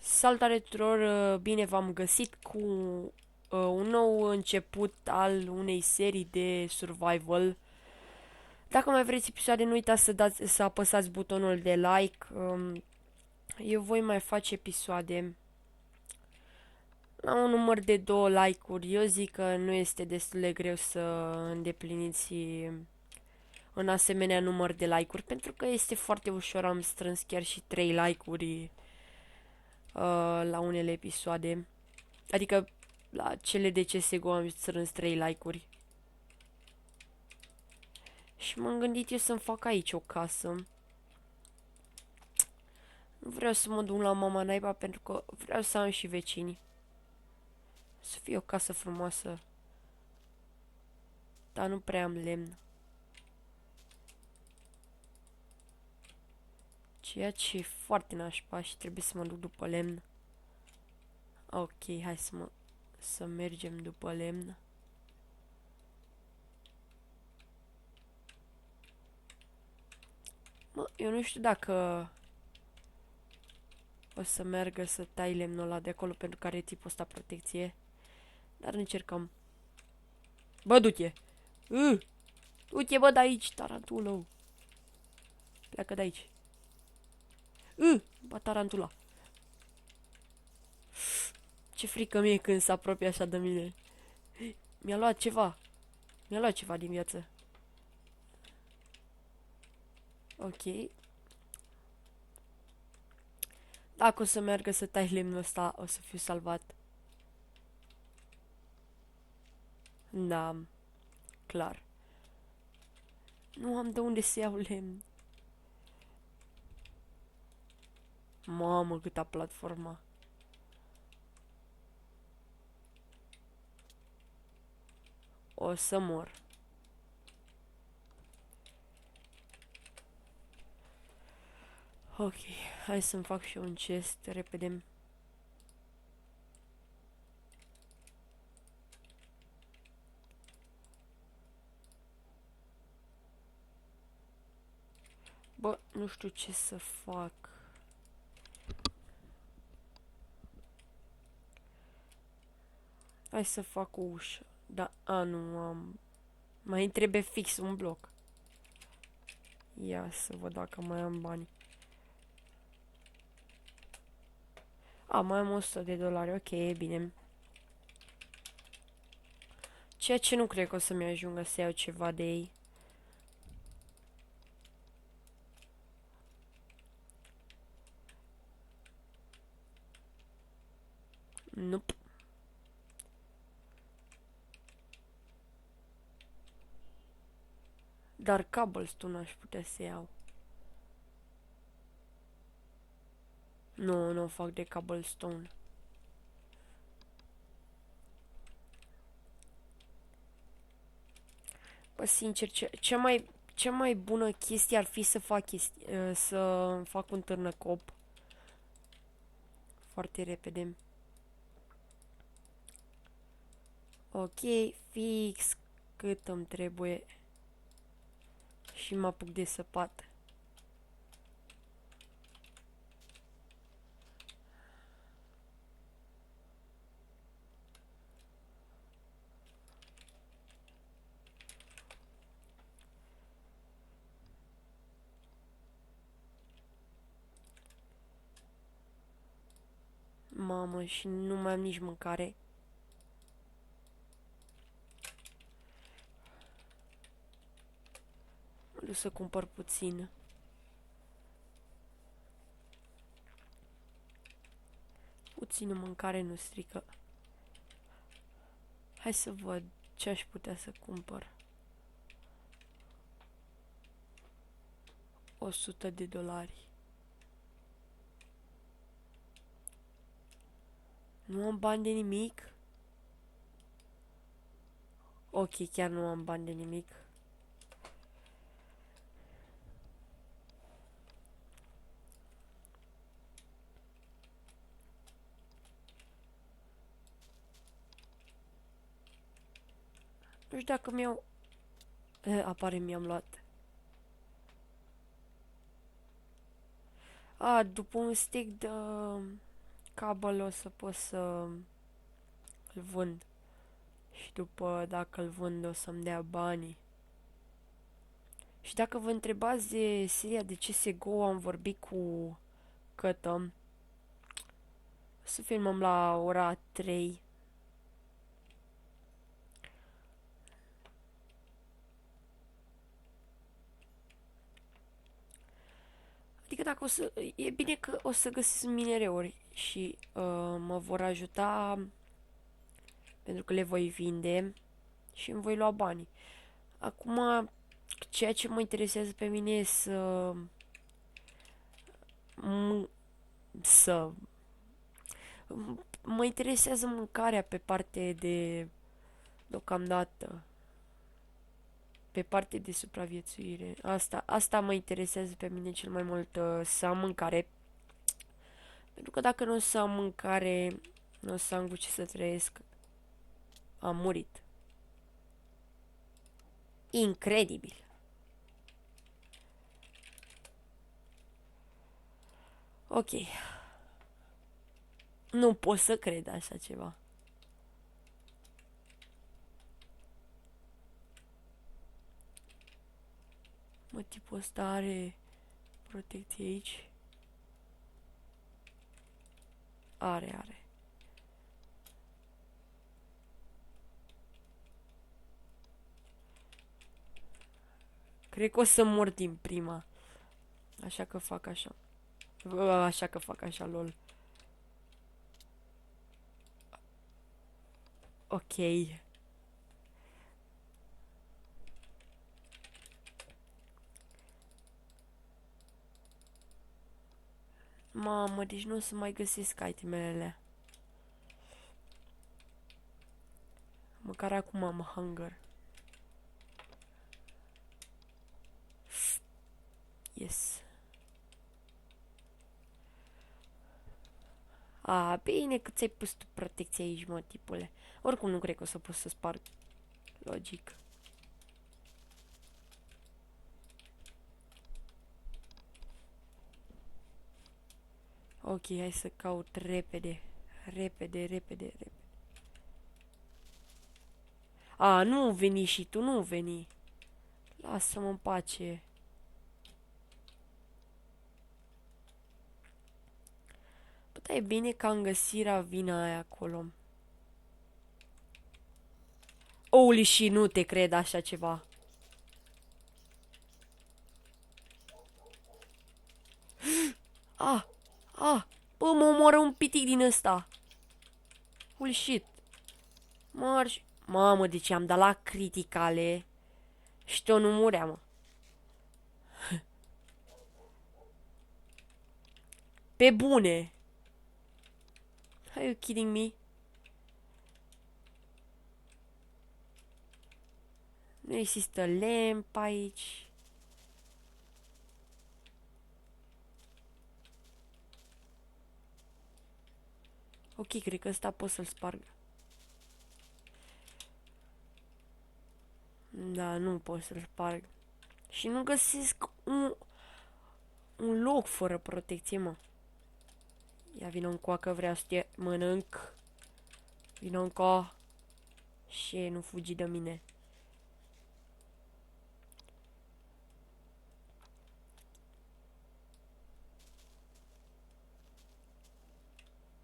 Salutare tuturor, bine v-am găsit cu un nou început al unei serii de survival. Dacă mai vreți episoade, nu uitați să apăsați butonul de like. Eu voi mai face episoade la un număr de 2 like-uri. Eu zic că nu este destul de greu să îndepliniți un asemenea număr de like-uri, pentru că este foarte ușor, am strâns chiar și 3 like-uri la unele episoade. Adică la cele de CSGO am strâns 3 like-uri. Și m-am gândit eu să-mi fac aici o casă. Nu vreau să mă duc la mama naiba pentru că vreau să am și vecini. Să fie o casă frumoasă. Dar nu prea am lemn. Ceea ce e foarte nașpa și trebuie să mă duc după lemn. Ok, hai să mergem după lemn. Mă, eu nu știu dacă o să meargă să tai lemnul ăla de acolo pentru că are tipul ăsta protecție. Dar încercăm. Bă, du-te! Du-te, bă, de aici, tarantulă! Pleacă de aici. Bă, tarantula! Ce frică mie când se apropie așa de mine. Mi-a luat ceva. Mi-a luat ceva din viață. Ok. Dacă o să meargă să tai lemnul ăsta, o să fiu salvat. Da, clar. Nu am de unde să iau lemn. Mamă, câta platforma. O să mor. Ok, hai să-mi fac și eu un chest repede. Bă, nu știu ce să fac. Hai să fac o ușă. Da, nu am. Mai îmi trebuie fix un bloc. Ia să văd dacă mai am bani. Mai am 100 de dolari, ok, e bine. Ceea ce nu cred că o să-mi ajungă să iau ceva de ei. Nope. Dar cobblestone aș putea să iau. Nu, nu fac de cobblestone. Bă, sincer, cea mai bună chestie ar fi să să fac un târnăcop foarte repede. Ok, fix cât îmi trebuie. Și mă apuc de săpat. Mamă, și nu mai am nici mâncare. Mă duc să cumpăr puțin. Puțină mâncare nu strică. Hai să văd ce aș putea să cumpăr. 100 de dolari. Nu am bani de nimic? Ok, chiar nu am bani de nimic. Nu știu dacă mi-au... apare mi-am luat. După un stick de cabel o să pot să îl vând. Și după, dacă îl vând, o să-mi dea banii. Și dacă vă întrebați de seria de CSGO, am vorbit cu Cătă. Să filmăm la ora 3. Adică dacă o să... E bine că o să găsesc minereuri și mă vor ajuta pentru că le voi vinde și îmi voi lua banii. Acum, ceea ce mă interesează pe mine e să mă interesează mâncarea pe parte de deocamdată, pe parte de supraviețuire. Asta mă interesează pe mine cel mai mult, să am mâncare. Pentru că dacă nu o să am mâncare, nu o să am cu ce să trăiesc. Am murit. Incredibil. Ok. Nu pot să cred așa ceva. Mă, tipul ăsta are protecție aici. Are. Cred că o să mor din prima. Așa că fac așa. Așa că fac așa, lol. Ok. Mamă, deci nu o să mai găsesc itemele alea. Măcar acum am hunger. Yes. A, bine că ți-ai pus tu protecție aici, mă, tipule. Oricum nu cred că o să pot să sparg. Logic. Ok, hai să caut repede. Repede. A, nu veni și tu, nu veni. Lasă-mă în pace. Bă, da, e bine că am găsit ravina aia acolo. Holy și nu te cred așa ceva. Bă, mă omoară un pitic din ăsta. Holy shit. Marș. Mamă, deci am dat la criticale și tot nu murea, mă. Pe bune. Are you kidding me? Nu există lemp aici. Ok, cred că ăsta pot să-l sparg. Da, nu pot să-l sparg. Și nu găsesc un loc fără protecție, mă. Ia vină încoa că vreau să te mănânc. Vină încoa. Și nu fugi de mine.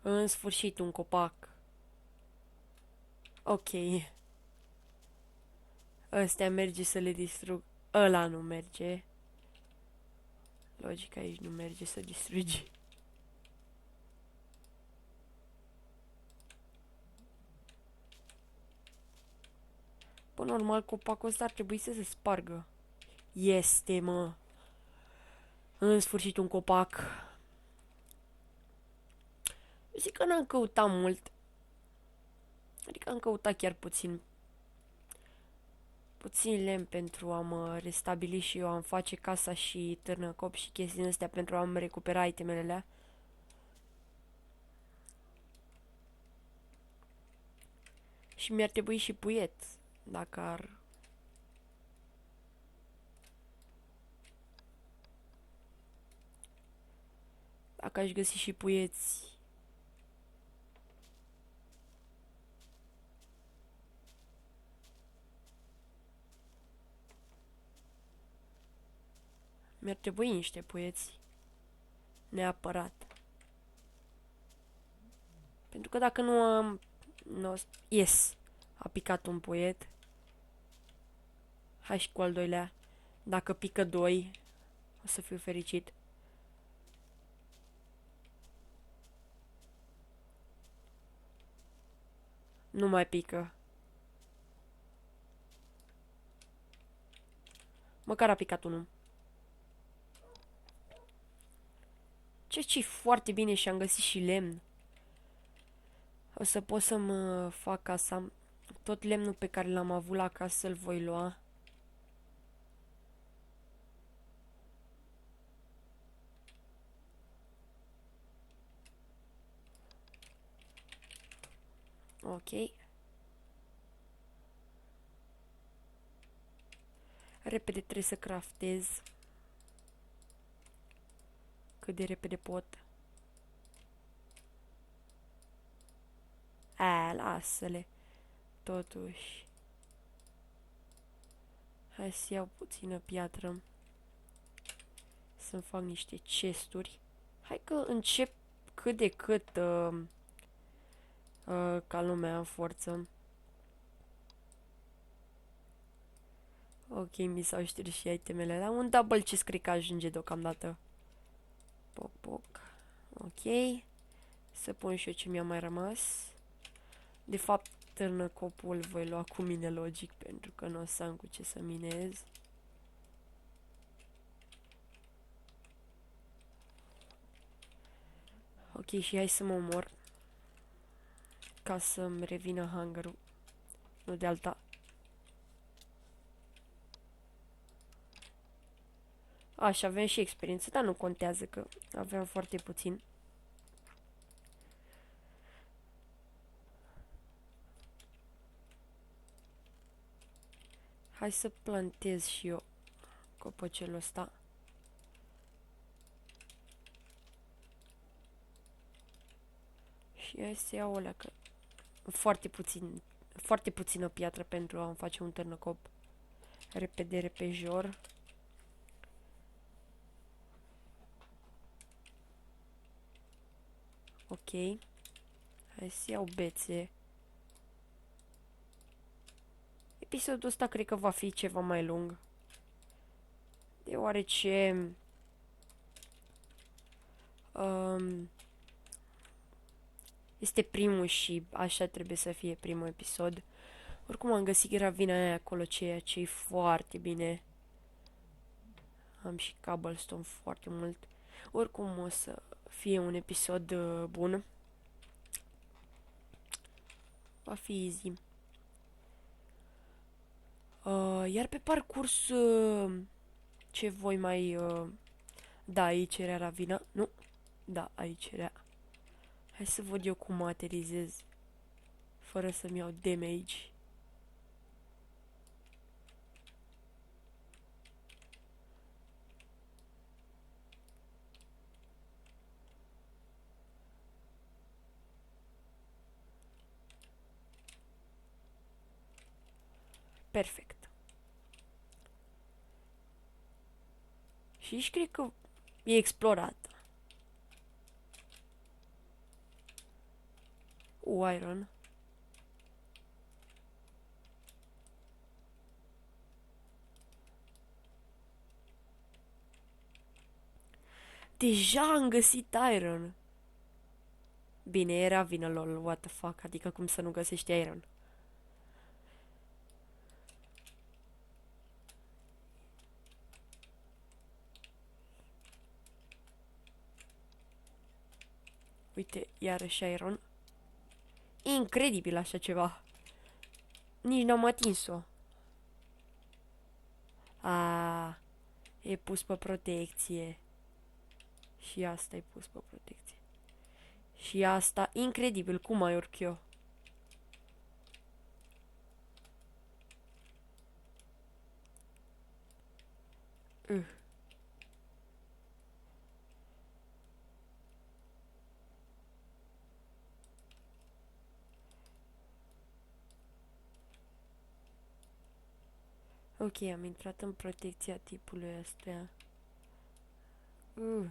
În sfârșit un copac. Ok. Ăstea merge să le distrug. Ăla nu merge. Logic, aici nu merge să distrugi. Bă, normal, copacul ăsta ar trebui să se spargă. Este, mă. În sfârșit un copac. Zic că n-am căutat mult. Adică am căutat chiar puțin. Puțin lemn pentru a mă restabili și eu am face casa și târnăcop și chestiile astea pentru a-mi recupera itemele alea. Și mi-ar trebui și puiet, dacă ar... Dacă aș găsi și puieți, Mi-ar trebui niște puieți. Neapărat. Pentru că dacă nu am... Nu, yes. A picat un puiet. Hai și cu al doilea. Dacă pică doi, o să fiu fericit. Nu mai pică. Măcar a picat unul. Ce foarte bine și am găsit și lemn. O să pot să-mi fac casa. Tot lemnul pe care l-am avut la casă îl voi lua. Ok. Repede trebuie să craftez. Cât de repede pot. Lasă-le. Totuși. Hai să iau puțină piatră. Să-mi fac niște chesturi. Hai că încep cât de cât ca lumea în forță. Ok, mi s-au șters și itemele. La un double chest cred că ajunge deocamdată. Poc, poc. Ok. Să pun și eu ce mi-a mai rămas. De fapt, târnăcopul voi lua cu mine logic, pentru că nu o să am cu ce să minez. Ok, și hai să mă omor. Ca să-mi revină hunger-ul. Nu de alta. Așa, avem și experiență, dar nu contează că aveam foarte puțin. Hai să plantez și eu copacelul ăsta. Și hai să iau o leacă. Foarte puțină piatră pentru a-mi face un târnăcop. Repede, repejor. Ok. Hai să iau bețe. Episodul ăsta cred că va fi ceva mai lung. Deoarece... este primul și așa trebuie să fie primul episod. Oricum am găsit gravina aia acolo, ceea ce e foarte bine. Am și cobblestone foarte mult. Oricum o să fie un episod bun. Va fi easy. Iar pe parcurs, ce voi mai... da, aici era ravina. Nu. Da, aici era. Hai să văd eu cum mă aterizez. Fără să-mi iau damage. Perfect. Și aici cred că e explorat. Iron. Deja am găsit iron. Bine, era vină lol, what the fuck, adică cum să nu găsești iron. Uite, iarăși iron. Incredibil așa ceva. Nici n-am atins-o. E pus pe protecție. Și asta e pus pe protecție. Și asta, incredibil, cum mai urc eu? Ok, am intrat în protecția tipului ăsta. Uh.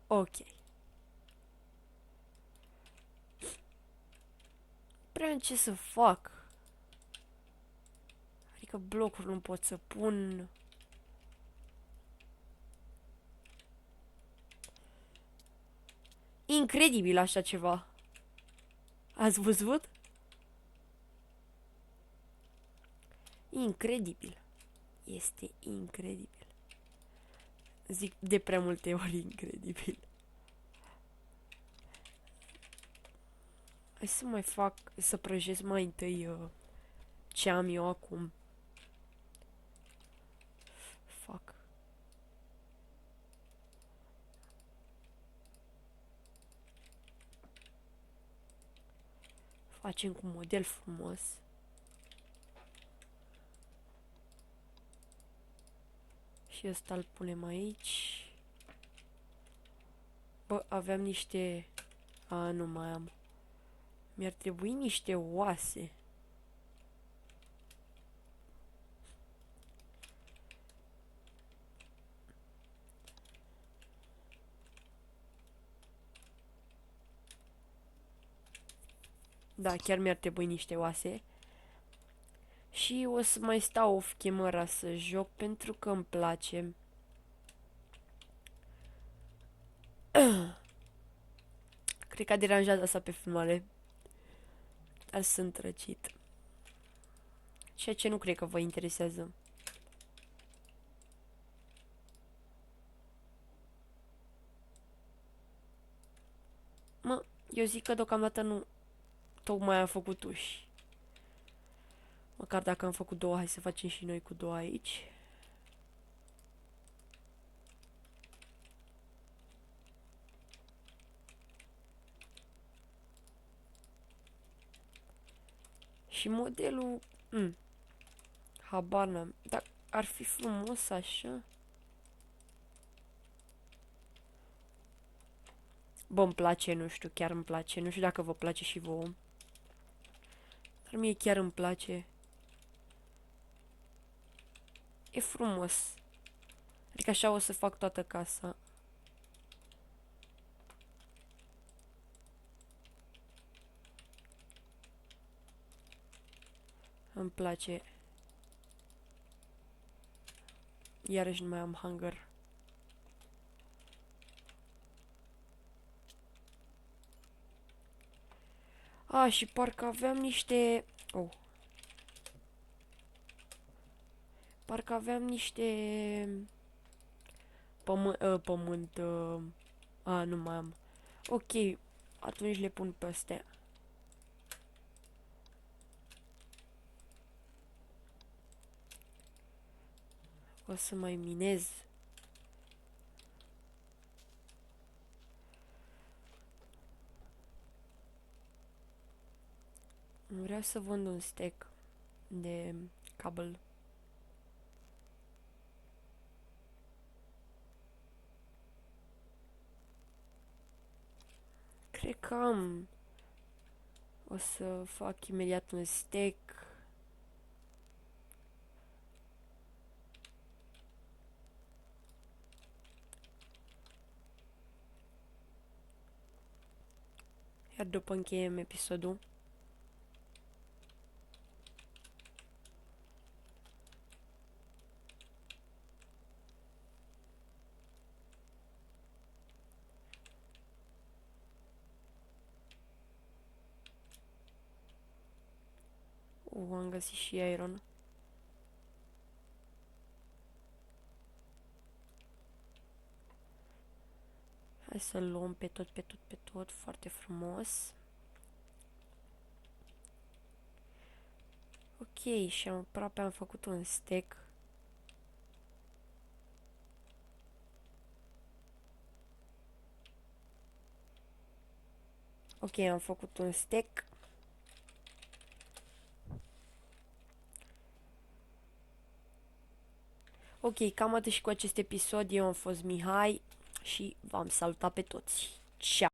Ok. Prea ce să fac? Adică blocuri nu pot să pun. Incredibil așa ceva. Ați văzut? Incredibil. Este incredibil. Zic de prea multe ori incredibil. Hai să mai fac, să prăjesc mai întâi ce am eu acum. Fac. Facem cu model frumos. Și ăsta îl punem aici. Bă, aveam niște... A, nu mai am. Mi-ar trebui niște oase. Da, chiar mi-ar trebui niște oase. Și o să mai stau off camera să joc pentru că îmi place. Cred că a deranjat asta pe filmare. Dar sunt răcit. Ceea ce nu cred că vă interesează. Mă, eu zic că deocamdată nu tocmai am făcut uși. Măcar dacă am făcut două, hai să facem și noi cu două aici. Și modelul... habar n-am. Dar ar fi frumos așa. Bă, îmi place, nu știu, chiar îmi place. Nu știu dacă vă place și vouă. Dar mie chiar îmi place. E frumos. Adică așa o să fac toată casa. Îmi place. Iarăși nu mai am hunger. A, și parcă aveam niște... Oh. Parcă aveam niște... Pământ... A, nu mai am. Ok, atunci le pun pe astea. O să mai minez. Vreau să vând un stack de cabel. Cred că am. O să fac imediat un stack. Iar după încheiem episodul. Am găsit și iron. Hai să-l luăm pe tot, pe tot, pe tot. Foarte frumos. Ok, și aproape am făcut un stack. Ok, am făcut un stack. Ok, cam atât și cu acest episod. Eu am fost Mihai și v-am salutat pe toți. Ciao!